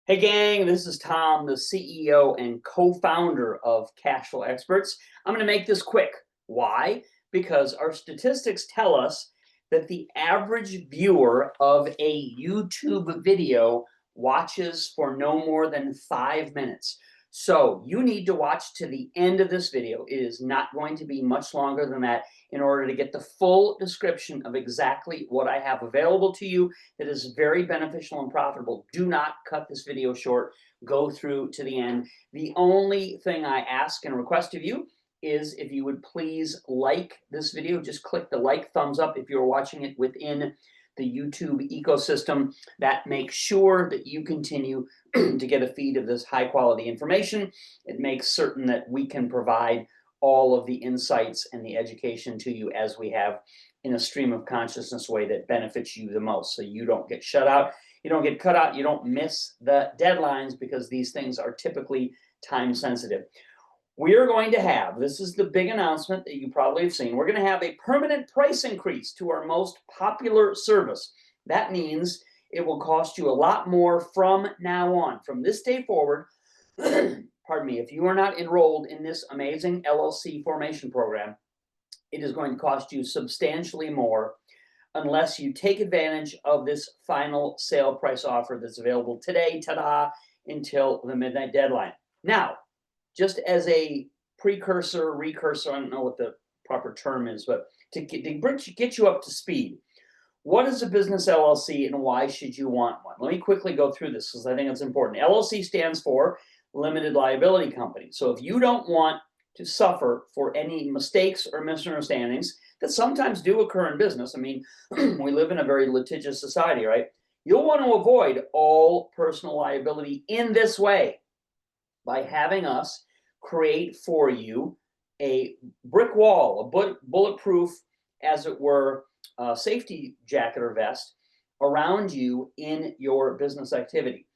Hey gang, this is Tom, the CEO and co-founder of Cashflow Experts. I'm going to make this quick. Why? Because our statistics tell us that the average viewer of a YouTube video watches for no more than 5 minutes. So you need to watch to the end of this video. It is not going to be much longer than that in order to get the full description of exactly what I have available to you that is very beneficial and profitable. Do not cut this video short. Go through to the end. The only thing I ask and request of you is if you would please like this video. Just click the like thumbs up if you're watching it within the YouTube ecosystem. That makes sure that you continue to get a feed of this high quality information. It makes certain that we can provide all of the insights and the education to you as we have in a stream of consciousness way that benefits you the most. So you don't get shut out, you don't get cut out, you don't miss the deadlines because these things are typically time sensitive. We are going to have, this is the big announcement that you probably have seen, we're going to have a permanent price increase to our most popular service. That means it will cost you a lot more from now on. From this day forward, pardon me, if you are not enrolled in this amazing LLC formation program, it is going to cost you substantially more unless you take advantage of this final sale price offer that's available today, ta-da, until the midnight deadline. Now, just as a precursor, recursor, I don't know what the proper term is, but to get you up to speed, what is a business LLC and why should you want one? Let me quickly go through this because I think it's important. LLC stands for Limited Liability Company. So if you don't want to suffer for any mistakes or misunderstandings that sometimes do occur in business, I mean, we live in a very litigious society, right? You'll want to avoid all personal liability in this way by having us create for you a brick wall, a bulletproof, as it were, safety jacket or vest around you in your business activity.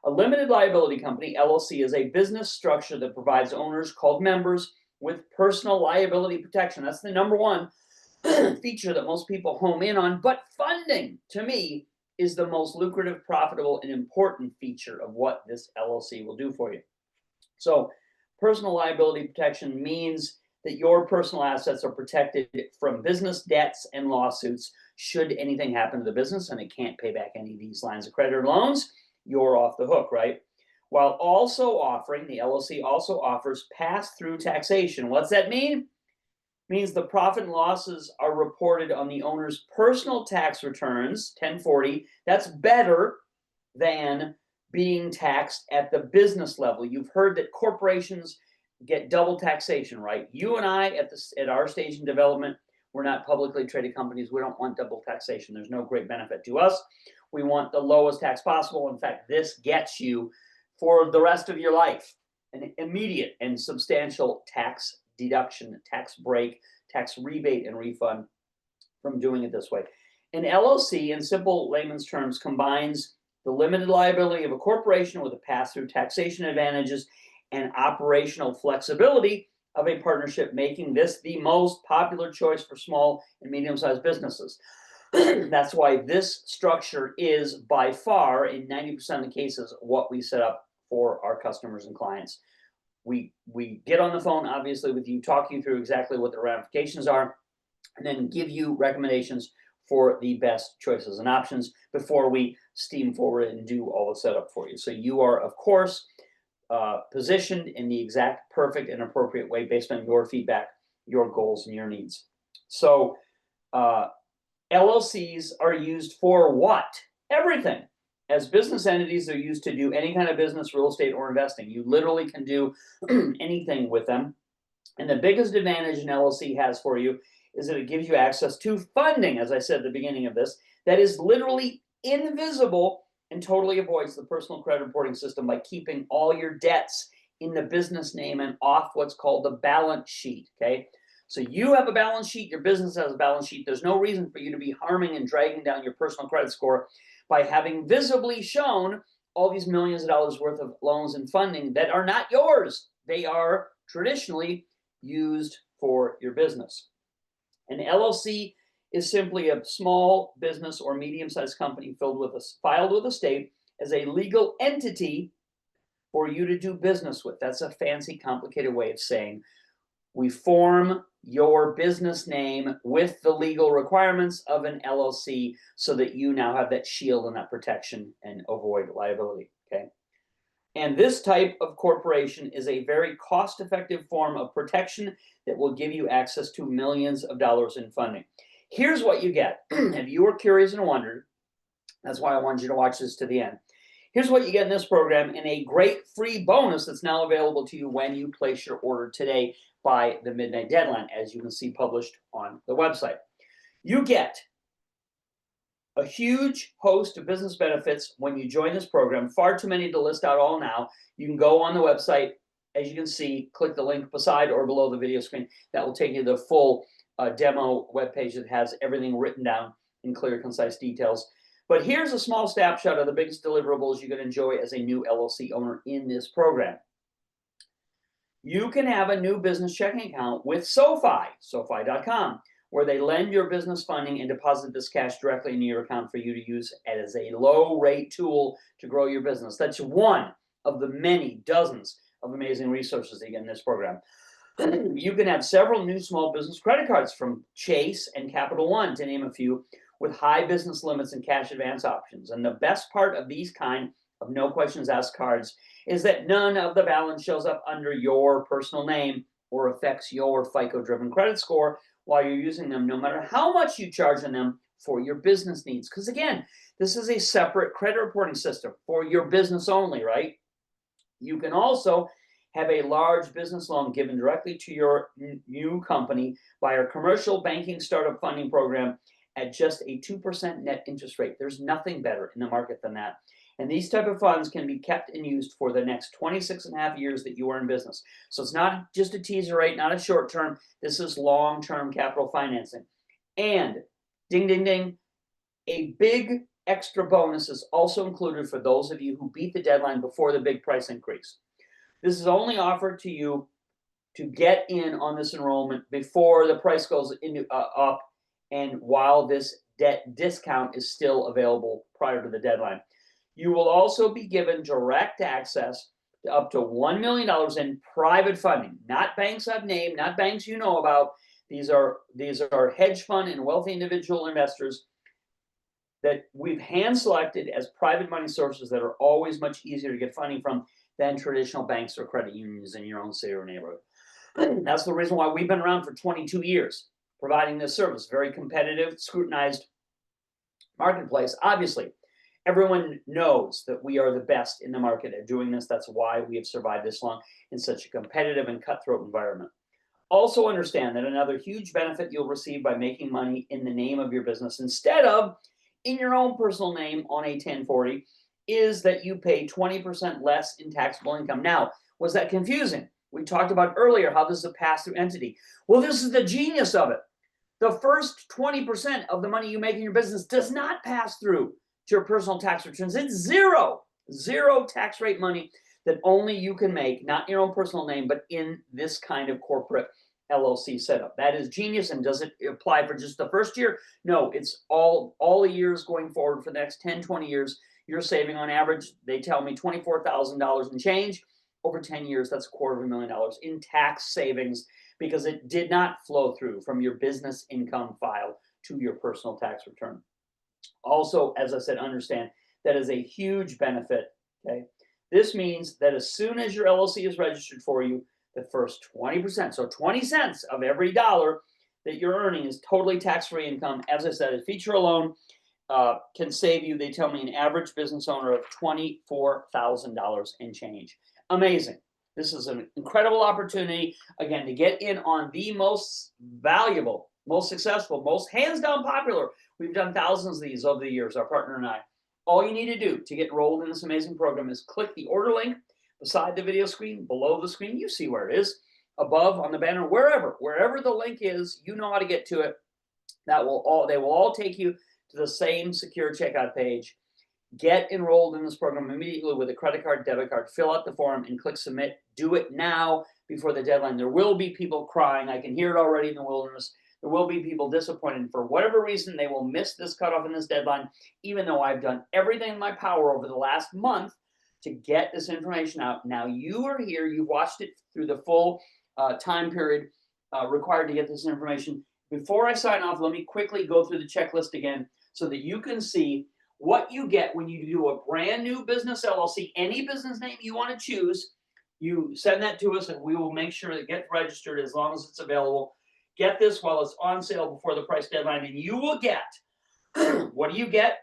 A limited liability company, LLC, is a business structure that provides owners called members with personal liability protection. That's the number one feature that most people home in on. But funding, to me, is the most lucrative, profitable, and important feature of what this LLC will do for you. So personal liability protection means that your personal assets are protected from business debts and lawsuits should anything happen to the business and it can't pay back any of these lines of credit or loans. You're off the hook, right? While also offering, the LLC also offers pass-through taxation. What's that mean? It means the profit and losses are reported on the owner's personal tax returns, 1040. That's better than being taxed at the business level. You've heard that corporations get double taxation, right? You and I at our stage in development, we're not publicly traded companies. We don't want double taxation. There's no great benefit to us. We want the lowest tax possible. In fact, this gets you for the rest of your life an immediate and substantial tax deduction, tax break, tax rebate and refund from doing it this way. An LLC, in simple layman's terms, combines the limited liability of a corporation with the pass-through taxation advantages and operational flexibility of a partnership, making this the most popular choice for small and medium-sized businesses. That's why this structure is by far, in 90% of the cases, what we set up for our customers and clients. We get on the phone, obviously, with you, talk you through exactly what the ramifications are, and then give you recommendations for the best choices and options before we steam forward and do all the setup for you. So you are, of course, positioned in the exact perfect and appropriate way based on your feedback, your goals, and your needs. So LLCs are used for what? Everything. As business entities, they're used to do any kind of business, real estate, or investing. You literally can do anything with them. And the biggest advantage an LLC has for you is that it gives you access to funding, as I said at the beginning of this, that is literally invisible and totally avoids the personal credit reporting system by keeping all your debts in the business name and off what's called the balance sheet, okay? So you have a balance sheet, your business has a balance sheet. There's no reason for you to be harming and dragging down your personal credit score by having visibly shown all these millions of dollars worth of loans and funding that are not yours. They are traditionally used for your business. An LLC is simply a small business or medium-sized company filed with a state as a legal entity for you to do business with. That's a fancy, complicated way of saying we form your business name with the legal requirements of an LLC so that you now have that shield and that protection and avoid liability, okay? And this type of corporation is a very cost-effective form of protection that will give you access to millions of dollars in funding. Here's what you get. If you were curious and wondered, that's why I wanted you to watch this to the end. Here's what you get in this program and a great free bonus that's now available to you when you place your order today by the midnight deadline, as you can see published on the website. You get a huge host of business benefits when you join this program, far too many to list out all now. You can go on the website, as you can see, click the link beside or below the video screen. That will take you to the full demo webpage that has everything written down in clear, concise details. But here's a small snapshot of the biggest deliverables you can enjoy as a new LLC owner in this program. You can have a new business checking account with SoFi, SoFi.com, where they lend your business funding and deposit this cash directly into your account for you to use as a low-rate tool to grow your business. That's one of the many dozens of amazing resources that you get in this program. You can have several new small business credit cards from Chase and Capital One, to name a few, with high business limits and cash advance options. And the best part of these kind of no questions asked cards is that none of the balance shows up under your personal name or affects your FICO-driven credit score while you're using them, no matter how much you charge on them for your business needs. Because again, this is a separate credit reporting system for your business only, right? You can also have a large business loan given directly to your new company by our commercial banking startup funding program at just a 2% net interest rate. There's nothing better in the market than that. And these type of funds can be kept and used for the next 26 and a half years that you are in business. So it's not just a teaser rate, not a short term. This is long-term capital financing. And ding, ding, ding, a big extra bonus is also included for those of you who beat the deadline before the big price increase. This is only offered to you to get in on this enrollment before the price goes up and while this debt discount is still available prior to the deadline. You will also be given direct access to up to $1 million in private funding, not banks I've named, not banks you know about. These are hedge fund and wealthy individual investors that we've hand selected as private money sources that are always much easier to get funding from than traditional banks or credit unions in your own city or neighborhood. That's the reason why we've been around for 22 years, providing this service. Very competitive, scrutinized marketplace. Obviously, everyone knows that we are the best in the market at doing this. That's why we have survived this long in such a competitive and cutthroat environment. Also understand that another huge benefit you'll receive by making money in the name of your business instead of in your own personal name on a 1040 is that you pay 20% less in taxable income. Now, was that confusing? We talked about earlier how this is a pass-through entity. Well, this is the genius of it. The first 20% of the money you make in your business does not pass through to your personal tax returns. It's zero tax rate money that only you can make, not in your own personal name, but in this kind of corporate LLC setup. That is genius. And does it apply for just the first year? No, it's all the years going forward for the next 10, 20 years. You're saving on average, they tell me, $24,000 in change. Over 10 years, that's $250,000 in tax savings because it did not flow through from your business income file to your personal tax return. Also, as I said, understand that is a huge benefit, okay? This means that as soon as your LLC is registered for you, the first 20%, so 20 cents of every dollar that you're earning is totally tax-free income. As I said, a feature alone can save you, they tell me, an average business owner of $24,000 in change. Amazing. This is an incredible opportunity, again, to get in on the most valuable, most successful, most hands-down popular. We've done thousands of these over the years, our partner and I. All you need to do to get enrolled in this amazing program is click the order link beside the video screen, below the screen. You see where it is, above on the banner, wherever the link is, you know how to get to it. They will all take you to the same secure checkout page. Get enrolled in this program immediately with a credit card, debit card. Fill out the form and click submit. Do it now before the deadline. There will be people crying. I can hear it already in the wilderness. There will be people disappointed. For whatever reason, they will miss this cutoff and this deadline, even though I've done everything in my power over the last month to get this information out. Now you are here, you've watched it through the full time period required to get this information. Before I sign off, let me quickly go through the checklist again so that you can see what you get when you do a brand new business LLC. Any business name you want to choose, you send that to us and we will make sure it gets registered as long as it's available. Get this while it's on sale before the price deadline, and you will get what do you get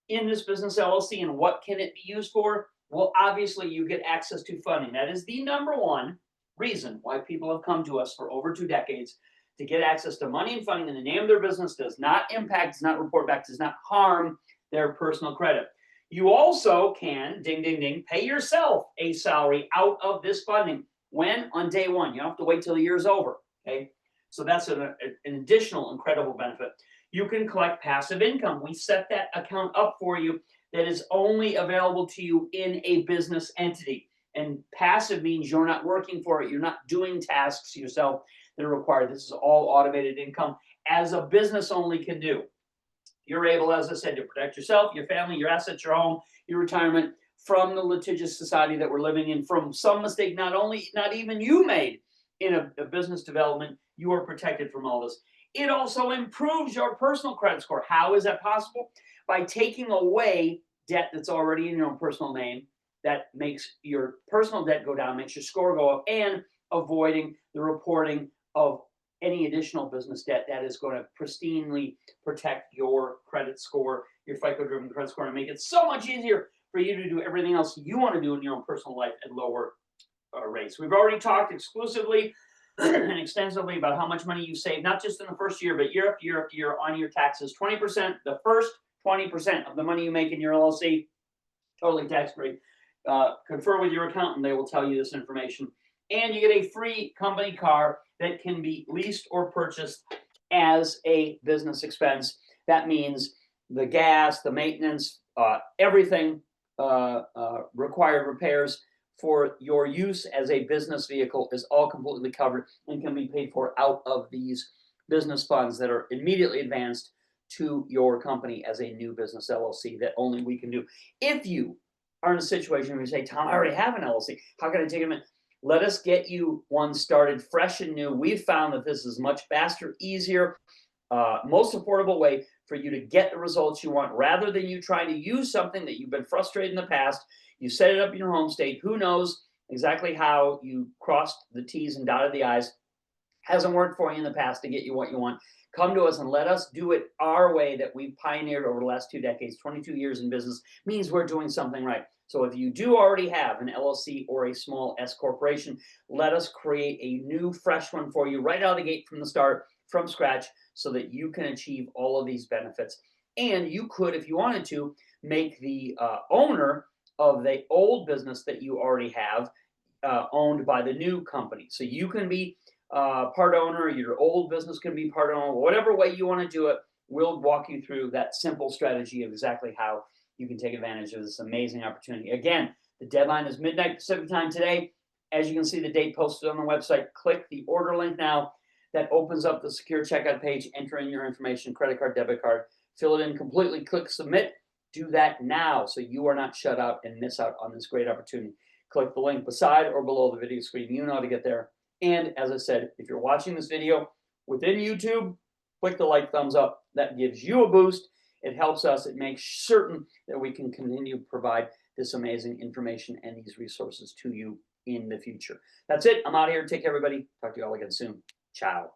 in this business LLC and what can it be used for? Well, obviously you get access to funding. That is the number one reason why people have come to us for over 2 decades, to get access to money and funding in the name of their business. Does not impact, does not report back, does not harm their personal credit. You also can, ding, ding, ding, pay yourself a salary out of this funding. When? On day one. You don't have to wait till the year's over, okay? So that's an additional incredible benefit. You can collect passive income. We set that account up for you that is only available to you in a business entity. And passive means you're not working for it. You're not doing tasks yourself that are required. This is all automated income, as a business only can do. You're able, as I said, to protect yourself, your family, your assets, your home, your retirement from the litigious society that we're living in, from some mistake not even you made in a business development. You are protected from all this. It also improves your personal credit score. How is that possible? By taking away debt that's already in your own personal name. That makes your personal debt go down, makes your score go up, and avoiding the reporting of any additional business debt that is going to pristinely protect your credit score, your FICO-driven credit score, and make it so much easier for you to do everything else you want to do in your own personal life at lower rates. We've already talked exclusively and extensively about how much money you save, not just in the first year, but year after year after year on your taxes. 20%, the first 20% of the money you make in your LLC, totally tax-free. Confer with your accountant, they will tell you this information. And you get a free company car that can be leased or purchased as a business expense. That means the gas, the maintenance, everything required repairs for your use as a business vehicle is all completely covered and can be paid for out of these business funds that are immediately advanced to your company as a new business LLC that only we can do. If you are in a situation where you say, Tom, I already have an LLC, how can I take them in? Let us get you one started fresh and new. We've found that this is much faster, easier, most affordable way for you to get the results you want, rather than you trying to use something that you've been frustrated in the past. You set it up in your home state. Who knows exactly how you crossed the T's and dotted the I's. Hasn't worked for you in the past to get you what you want. Come to us and let us do it our way that we've pioneered over the last 2 decades. 22 years in business means we're doing something right. So if you do already have an LLC or a small S corporation, let us create a new, fresh one for you right out of the gate from the start, from scratch, so that you can achieve all of these benefits. And you could, if you wanted to, make the owner of the old business that you already have owned by the new company. So you can be part owner, your old business can be part owner, whatever way you want to do it. We'll walk you through that simple strategy of exactly how you can take advantage of this amazing opportunity. Again, the deadline is midnight Pacific time today. As you can see, the date posted on the website. Click the order link now. That opens up the secure checkout page. Enter in your information, credit card, debit card, fill it in completely, click submit. Do that now so you are not shut out and miss out on this great opportunity. Click the link beside or below the video screen. You know how to get there. And as I said, if you're watching this video within YouTube, click the like, thumbs up. That gives you a boost. It helps us. It makes certain that we can continue to provide this amazing information and these resources to you in the future. That's it. I'm out of here. Take care, everybody. Talk to you all again soon. Ciao.